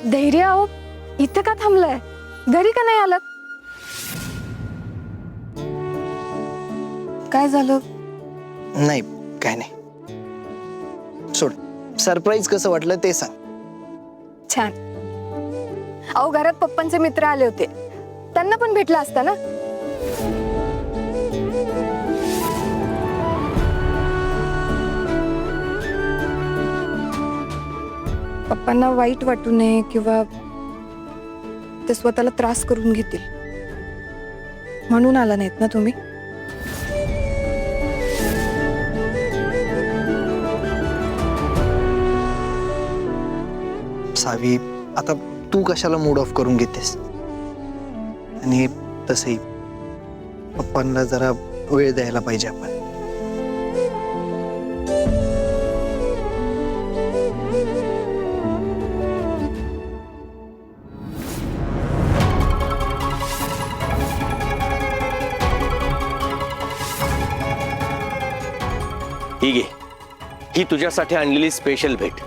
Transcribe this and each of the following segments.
धैर्य अहो, इथं का थांबलाय? घरी का नाही आलात? काय झालं? नाही, काय नाही. सोड. सरप्राईज कसं वाटलं ते सांग. छान. अहो, घरात पप्पांचे मित्र आले होते, त्यांना पण भेटला असता ना. पप्पांना वाईट वाटू नये किंवा ते स्वतःला त्रास करून घेतील म्हणून आला नाहीत ना तुम्ही? सावी, आता तू कशाला मूड ऑफ करून घेतेस? आणि तसंही पप्पांना जरा वेळ द्यायला पाहिजे आपण. ही घे, ही तुझ्यासाठी आणलेली स्पेशल भेट.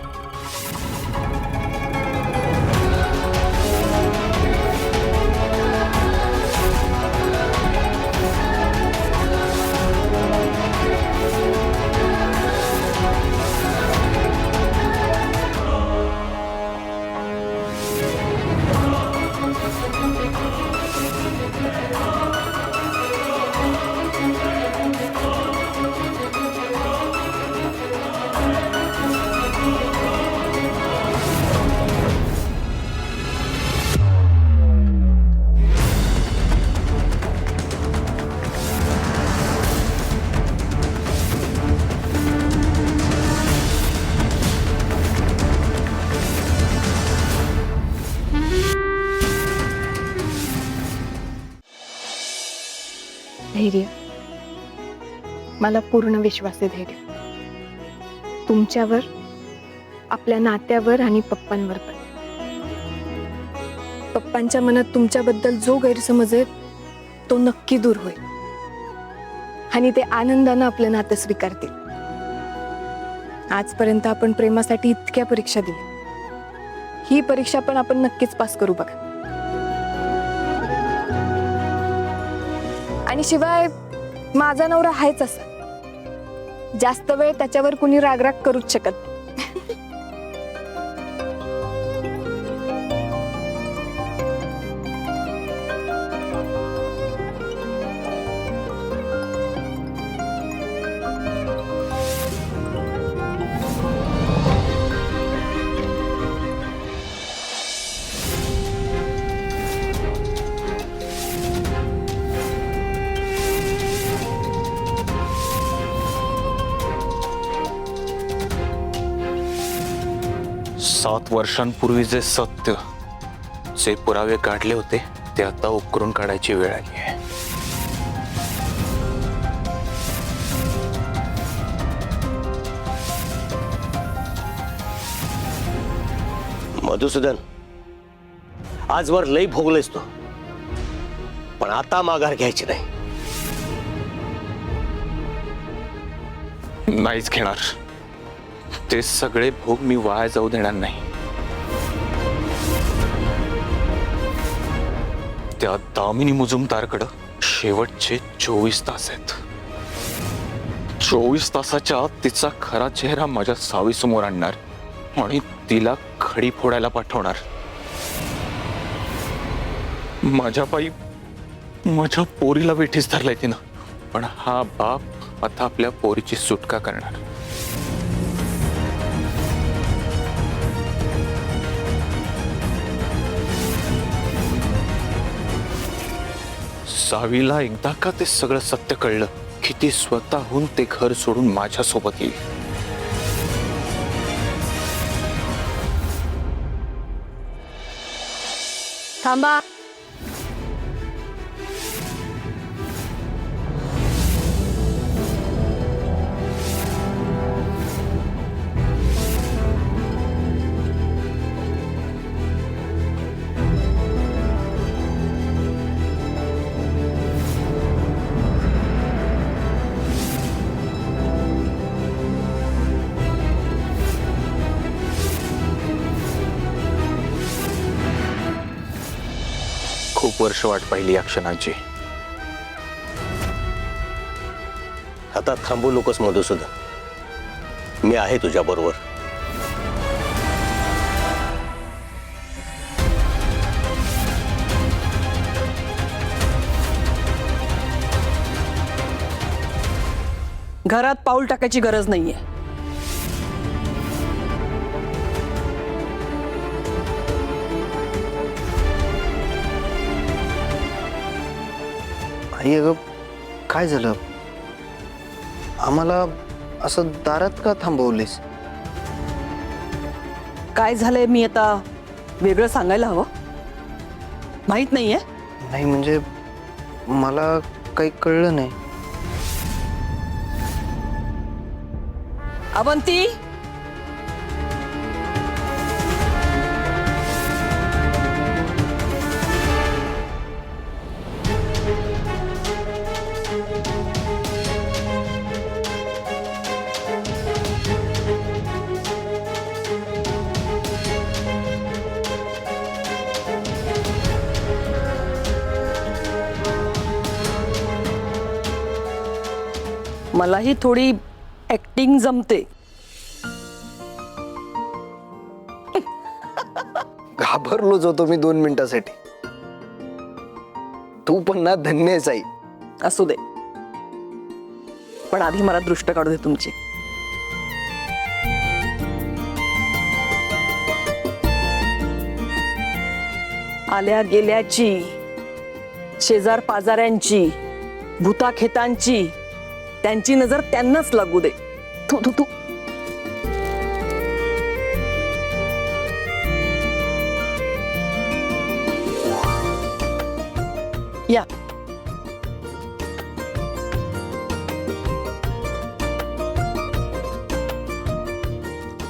धैर्य, मला पूर्ण विश्वास आहे धैर्य, तुमच्यावर, आपल्या नात्यावर आणि पप्पांवर पण. पप्पांच्या मनात तुमच्याबद्दल जो गैरसमज आहे तो नक्की दूर होईल आणि ते आनंदानं आपलं नातं स्वीकारतील. आजपर्यंत आपण प्रेमासाठी इतक्या परीक्षा दिल्या, ही परीक्षा पण आपण नक्कीच पास करू बघा. आणि शिवाय माझा नवरा आहेच असा, जास्त वेळ त्याच्यावर कुणी रागराग करूच शकत नाही. सात वर्षांपूर्वी जे सत्य, जे पुरावे काढले होते ते आता उकरून काढायची वेळ आली आहे. मधुसूदन, आजवर लई भोगलेस तू, पण आता माघार घ्यायची नाही. नाहीच घेणार. ते सगळे भोग मी वाया जाऊ देणार नाही. त्या दामिनी मुजुमदारकडं शेवटचे 24 तास आहेत. 24 तासाच्या आत तिचा खरा चेहरा माझ्या सावीसमोर आणणार आणि तिला खडी फोडायला पाठवणार. माझ्या पायी माझ्या पोरीला वेठीस धरलाय तिनं, पण हा बाप आता आपल्या पोरीची सुटका करणार. सावीला एकदा का ते सगळं सत्य कळलं की ती स्वतःहून ते घर सोडून माझ्या सोबत येईल. थांबा. खूप वर्ष वाट पाहिली या क्षणाची. आता थांबू नकोस मधुसूदन, मी आहे तुझ्या बरोबर. घरात पाऊल टाकायची गरज नाहीये. आई अगं काय झालं? आम्हाला असं दारात का थांबवलीस? काय झालंय मी आता वेगळं सांगायला हवं? माहित नाहीये? नाही म्हणजे मला काही कळलं नाही. अवंती, मलाही थोडी ऍक्टिंग जमते. घाबरलोच होतो मी 2 मिनिटासाठी. तू पण ना धन्य आहेस आई. असू दे, पण आधी मला दृष्ट काढू दे तुमची. आल्या गेल्याची, शेजार पाजाऱ्यांची, भूताखेतांची, त्यांची नजर त्यांनाच लागू दे. तू तू तू या.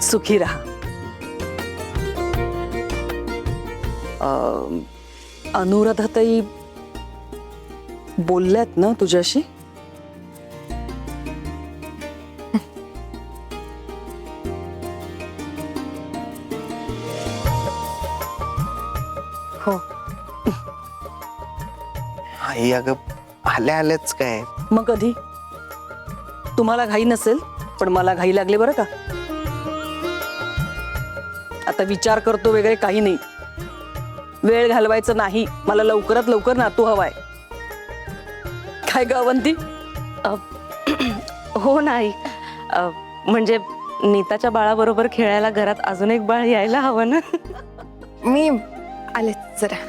सुखी राहा. अनुराधाताई बोलल्यात ना तुझ्याशी? हो. आई अगं आल्या आल्याच काय? मग कधी? तुम्हाला घाई नसेल, पण मला घाई लागले बरं का. आता विचार करतो वगैरे काही नाही. वेळ घालवायचं नाही. मला लवकरात लवकर नातू हवाय. काय ग अवंती? हो नाही, म्हणजे नीताच्या बाळाबरोबर खेळायला घरात अजून एक बाळ यायला हवं ना. मी आले जरा.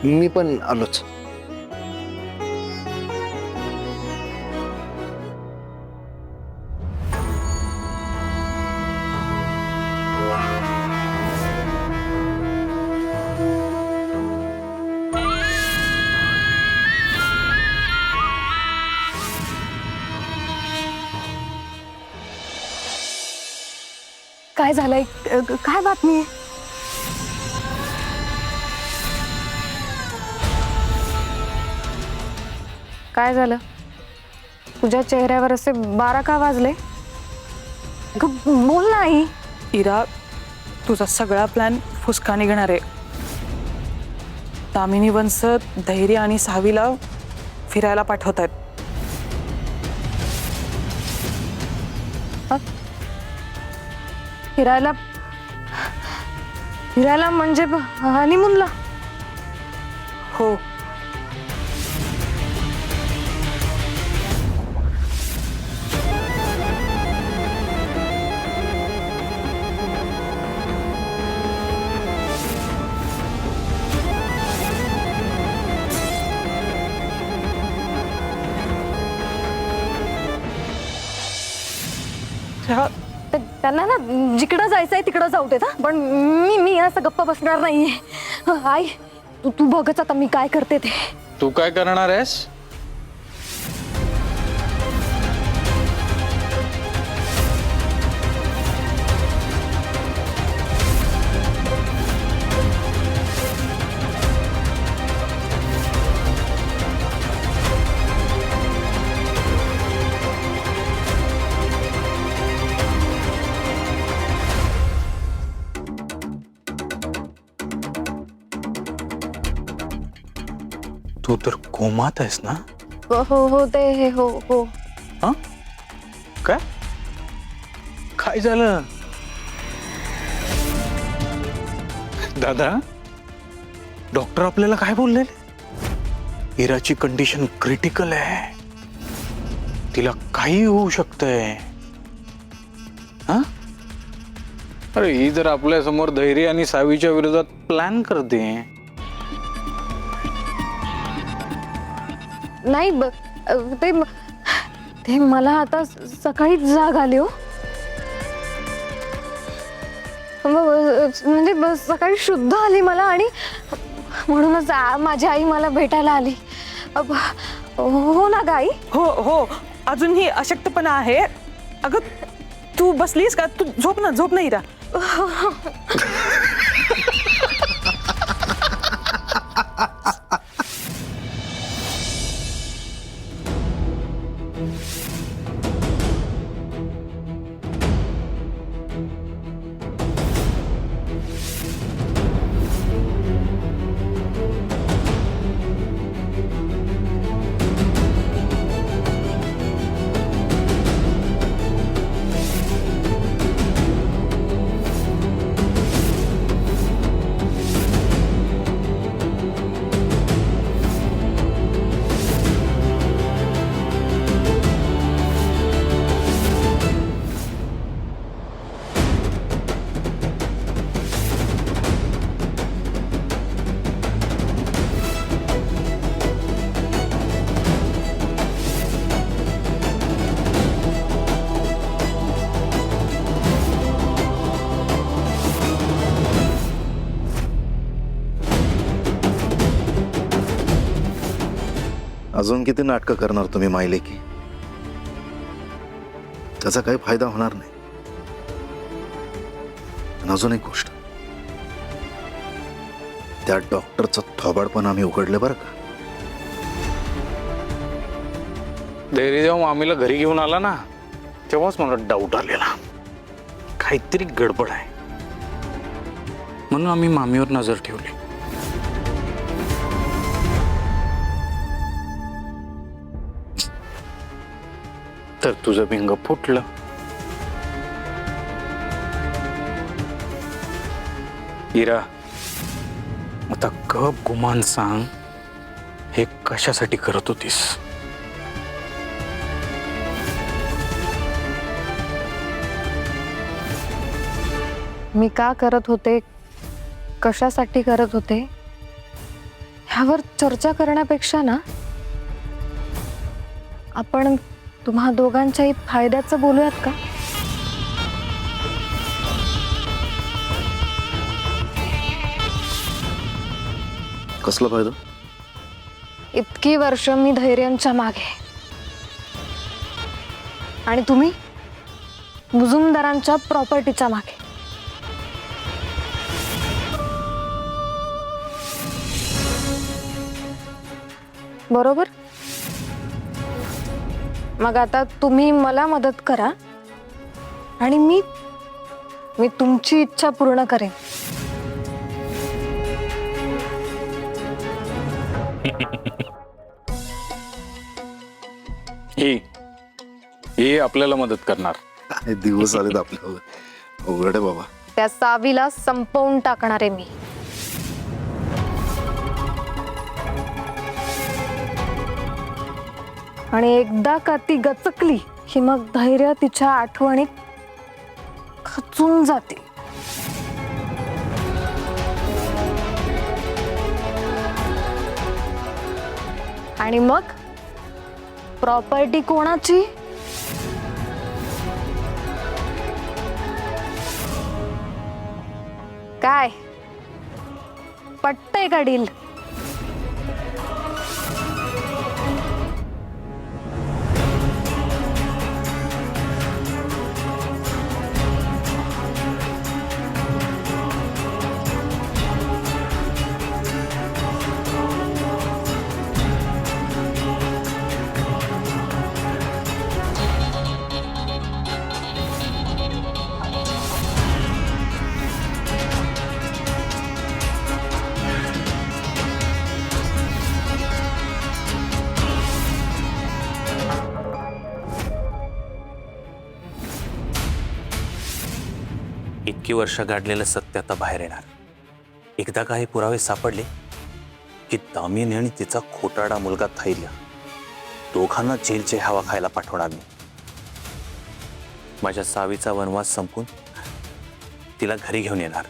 मी पण आलोच. काय झालंय? काय बातमी आहे? काय झालं? तुझ्या चेहऱ्यावर असे 12 का वाजले? बोल नाही. इरा, तुझा सगळा प्लॅन फुसका निघणार आहे. तामिनी वंश धैर्य आणि सावीला फिरायला पाठवत आहेत. फिरायला? फिरायला म्हणजे हनीमूनला? हो, त्यांना ना जिकडं जायचंय तिकडं जाऊ देत. पण मी असं गप्प बसणार नाहीये. आई, तू बघच आता मी काय करते ते. तू काय करणार आहेस? तू तर कोमात आहेस ना? हो ते हो हो. हा? काय काय झालं दादा? डॉक्टर आपल्याला काय बोलले? इराची कंडिशन क्रिटिकल आहे, तिला काही होऊ शकतंय. हा? अरे ही जर आपल्या समोर धैर्य आणि सावीच्या विरोधात प्लॅन करते. नाही ते मला आता सकाळी जाग आली हो. म्हणजे सकाळी शुद्ध आली मला आणि म्हणूनच माझी आई मला भेटायला आली. हो ना गाई? हो हो, अजूनही अशक्तपणा आहे. अगं तू बसलीस का? तू झोप ना इरा. अजून किती नाटकं करणार तुम्ही मायले की? त्याचा काही फायदा होणार नाही. आणि अजून एक गोष्ट, त्या डॉक्टरचं थोबाड पण आम्ही उघडलं बरं का. धैर्य जेव्हा मामीला घरी घेऊन आला ना, तेव्हाच मला डाऊट आलेला काहीतरी गडबड आहे. म्हणून आम्ही मामीवर नजर ठेवली. तर तुझं भिंग फुटलं. इरा, आता गप गुमान सांग, हे कशासाठी करत होतीस? मी का करत होते, कशासाठी करत होते, ह्यावर चर्चा करण्यापेक्षा ना आपण तुम्हा दोघांच्याही फायद्याचं बोलूयात का? कसला फायदा? इतकी वर्ष मी धैर्यांच्या मागे आणि तुम्ही मुजुमदारांच्या प्रॉपर्टीच्या मागे. बरोबर? मग आता तुम्ही मला मदत करा आणि मी तुमची इच्छा पूर्ण करेन. हे आपल्याला मदत करणार. काय दिवस आलेत आपल्यावर, अवघड आहे बाबा. त्या सावीला संपवून टाकणार आहे मी. आणि एकदा का ती गचकली की मग धैर्य तिच्या आठवणीत खचून जाते. आणि मग प्रॉपर्टी कोणाची? काय पटतंय का डील? इतकी वर्ष गाडलेलं सत्य आता बाहेर येणार. एकदा काही पुरावे सापडले की दामिनी आणि तिचा खोटारडा मुलगा धैर्य दोघांना जेलची हवा खायला पाठवणार मी. माझ्या सावीचा वनवास संपून तिला घरी घेऊन येणार.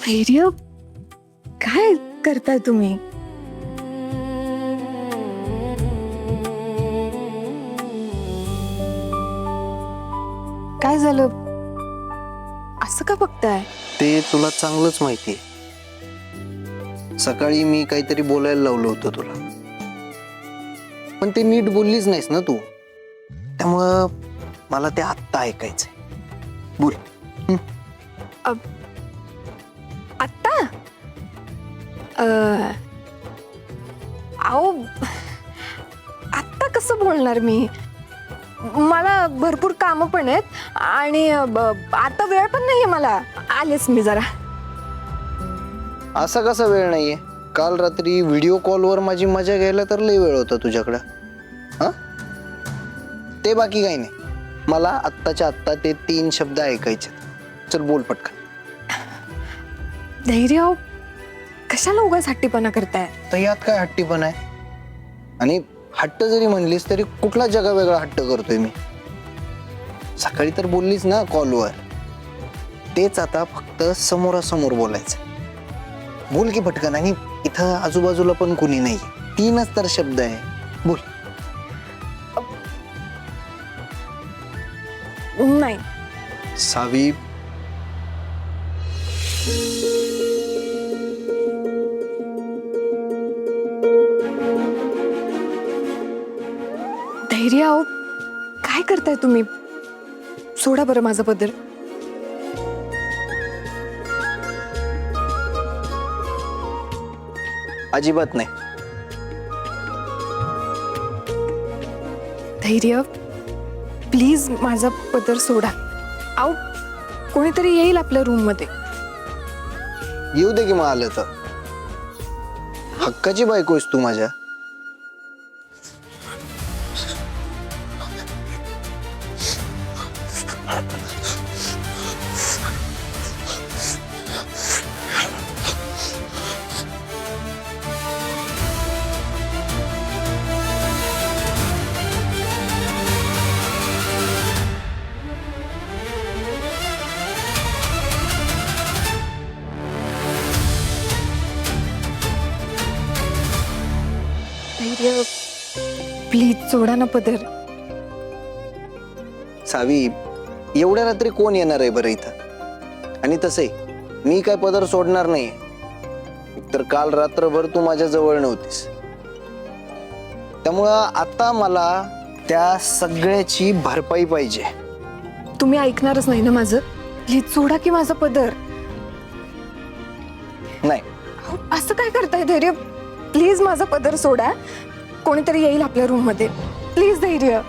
धैर्य, काय करताय तुम्ही? काय झालं? असं का बघताय? ते तुला चांगलंच माहिती आहे. सकाळी मी काहीतरी बोलायला लावलं होतं तुला, पण ते नीट बोललीच नाहीस ना तू. त्यामुळं मला ते आत्ता ऐकायचंय. बोल. आत्ता? अहो, आत्ता कसं बोलणार मी? मला भरपूर कामं पण आहेत आणि आता वेळ पण नाहीये मला. आलेच मी जरा. असा कसा वेळ नाहीये? काल रात्री व्हिडिओ कॉलवर माझी मजा घ्यायला तर लय वेळ होता तुझ्याकडं. हा, ते बाकी काही नाही. मला आत्ताच्या आत्ता ते 3 शब्द ऐकायचे. चल बोल पटकन. धैर्य, कशाला उगाच हट्टीपणा करताय? तर यात काय हट्टीपणा आहे? आणि हट्ट जरी म्हणलीस तरी कुठला जगा वेगळा हट्ट करतोय मी? सकाळी तर बोललीस ना कॉलवर, तेच आता फक्त समोरासमोर बोलायचं. बोल की पटकन. आणि इथं आजूबाजूला पण कुणी नाही. 3च तर शब्द आहे. बोल. नाही. सावी, धैर्य, अहो, काय करताय तुम्ही? सोडा बरं माझा पदर. अजिबात नाही. धैर्य, प्लीज माझा पदर सोडा. अहो, कोणीतरी येईल आपल्या रूम मध्ये. येऊ दे की मग आलं तर. हक्काची बायको आहेस तू माझ्या. धैर्य, प्लीज सोडा ना पदर. सावी, एवढ्या रात्री कोण येणार आहे बरं इथं? आणि तसंही मी काय पदर सोडणार नाही. तर काल रात्रभर तू माझ्या जवळ नव्हतीस. त्यामुळं आता मला त्या सगळ्याची भरपाई पाहिजे. तुम्ही ऐकणारच नाही ना माझं? प्लीज सोडा की माझा पदर. नाही. अहो, असं काय करताय धैर्य? प्लीज माझा पदर सोडा. कोणीतरी येईल आपल्या रूम मध्ये. प्लीज धैर्य.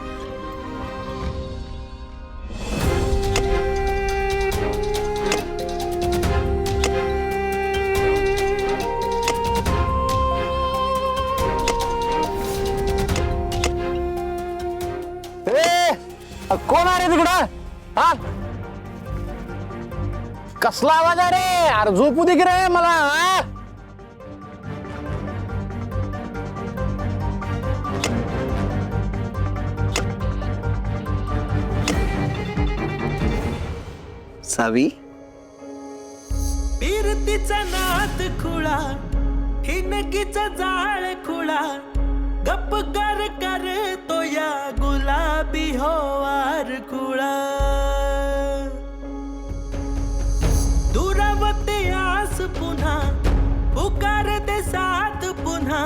कोण आहे रे तिकडं? हा, कसला आवाज आहे रे? अरे झोपू दे की रे मला. हा? सावी, फिरतीचा नाद खुळा, हिनकीचा जाळ खुळा, गप्प कर तो या गुलाबी होवार खुळा. दुरावते आस पुन्हा पुकारते साथ पुन्हा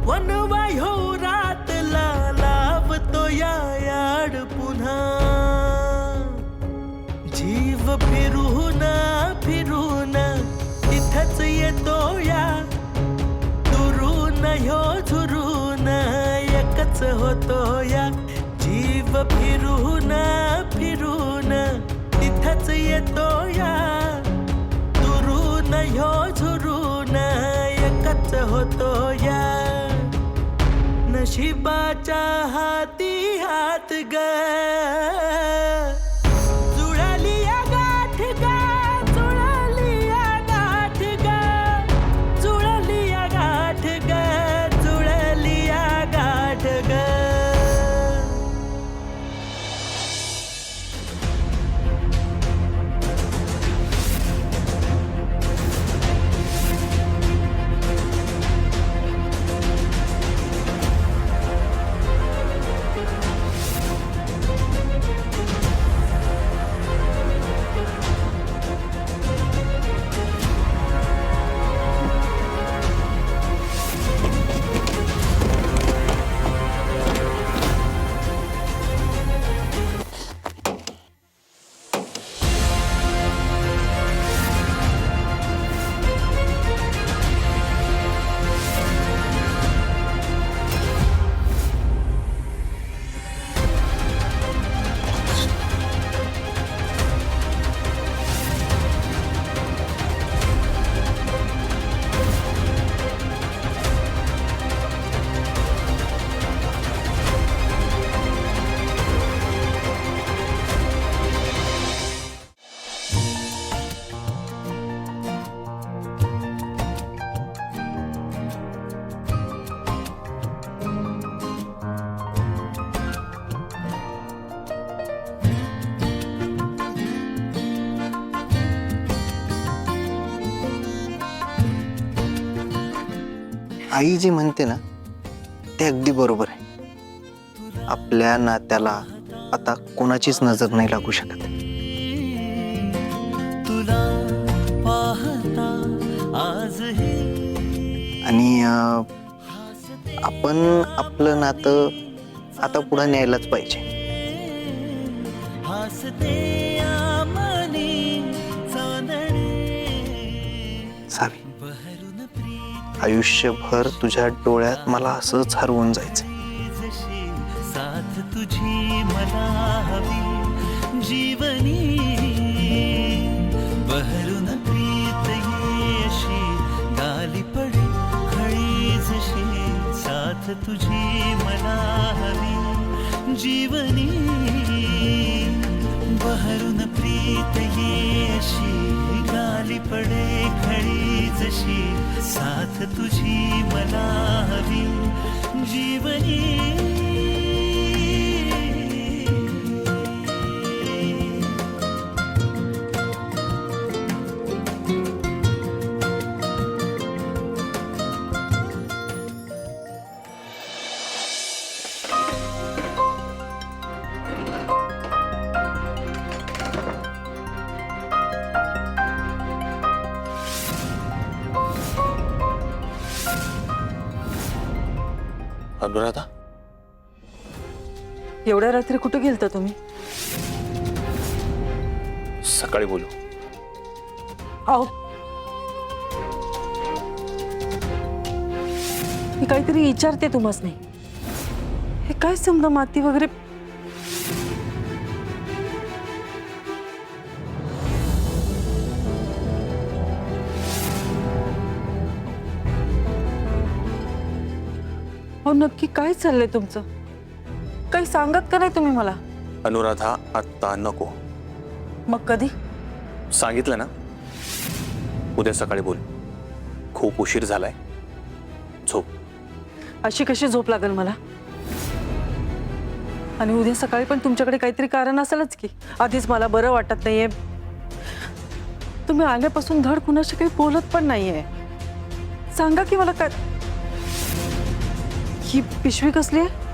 वनवाय हो रातला लावतो या याड पुन्हा जीव फिरून फिरून तिथंच येतो या दुरून ह्यो झुरून एकच होतो या जीव फिरून फिरून तिथंच येतो या दुरून ह्यो झुरून एकच होतो या नशिबाच्या हाती हात ग जुळली या गाठ ग जुळली या गाठ ग जुळली या गाठ ग जुळली या गाठ ग आई जी म्हणते ना ते अगदी बरोबर आहे. आपल्या नात्याला आता कोणाचीच नजर नाही लागू शकत. तुला पाहता आजही आणि आपण आपलं नातं आता पुढे न्यायलाच पाहिजे. हसते या मनी चांदणे सावी, बहरून प्रीत आयुष्यभर तुझ्या डोळ्यात मला असंच हरवून जायचं. जशी साथ तुझी मला हवी जीवनी बहरून प्रीत ये अशी गाली पडे खळी जशी साथ तुझी मला हवी जीवनी बहरून प्रीत ये अशी गाली पडे खळी जशी साथ तुझी मला हवी जीवनी. अनुराधा, एवढ्या रात्री कुठे गेलता तुम्ही? सकाळी बोलू. अहो, मी काहीतरी विचारते तुम्हाच नाही. हे काय समजा माती वगैरे? हो, नक्की काय चाललंय तुमचं? काही सांगत का नाही तुम्ही मला? अनुराधा, आत्ता नको. मग कधी? सांगितलं ना, उद्या सकाळी बोल. खूप उशीर झालाय, झोप. अशी कशी झोप लागेल मला? आणि उद्या सकाळी पण तुमच्याकडे काहीतरी कारण असेलच की. आधीच मला बरं वाटत नाहीये. तुम्ही आल्यापासून धड कुणाशी काही बोलत पण नाहीये. सांगा की मला काय. ही पिशवी कसली आहे?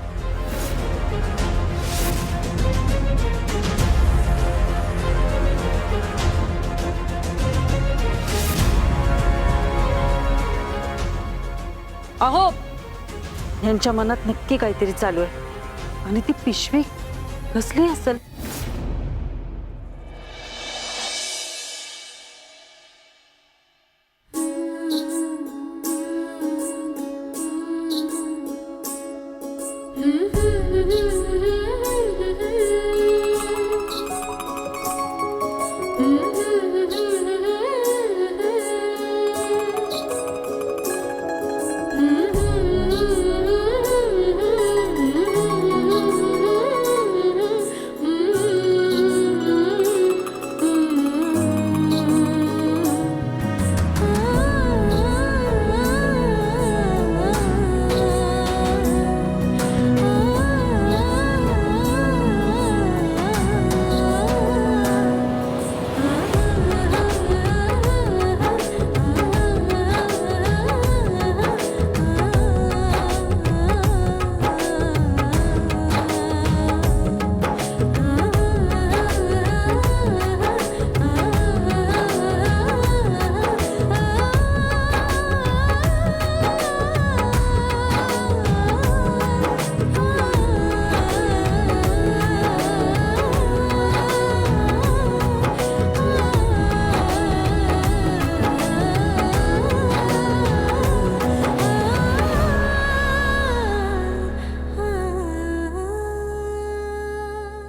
अहो, यांच्या मनात नक्की काहीतरी चालू आहे आणि ती पिशवी कसली असेल?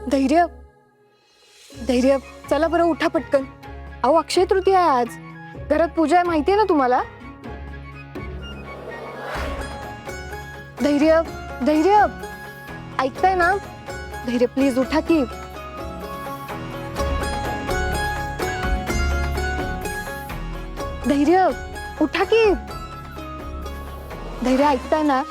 धैर्य धैर्य, चला बरं उठा पटकन. अहो अक्षय तृतीया आहे आज, घरात पूजा आहे माहितीये ना तुम्हाला. धैर्य धैर्य, ऐकताय ना? धैर्य प्लीज उठा की. धैर्य उठा की. धैर्य ऐकताय ना?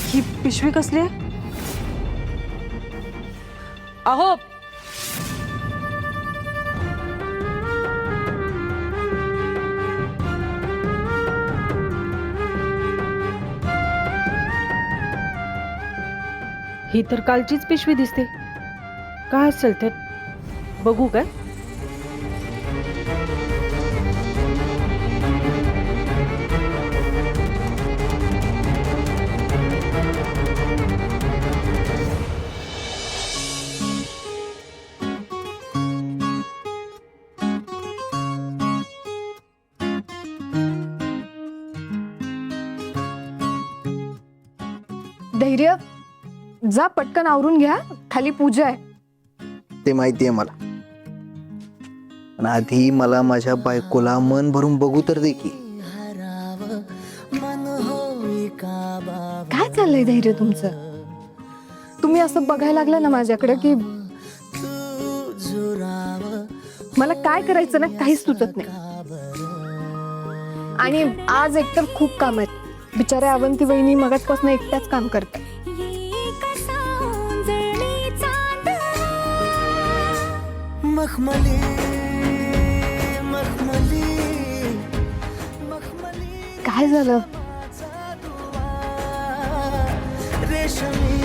ही पिशवी कसली आहे? अहो, ही तर कालचीच पिशवी दिसते. काय असेल ते बघू काय? धैर्य जा पटकन आवरून घ्या, खाली पूजा आहे. ते माहितीये मला, पण आधी मला माझ्या बायकोला मन भरून बघू तर दे की. काय चाललंय धैर्य तुमचं? तुम्ही असं बघायला लागला ना माझ्याकडे की मला काय करायचं ना काहीच सुचत नाही. आणि आज एकतर खूप काम आहेत. बिचाऱ्या अवंती वहिनी मगाचपासून एकट्याच काम करतात. मखमली मखमली मखमली काय झालं? रेशमी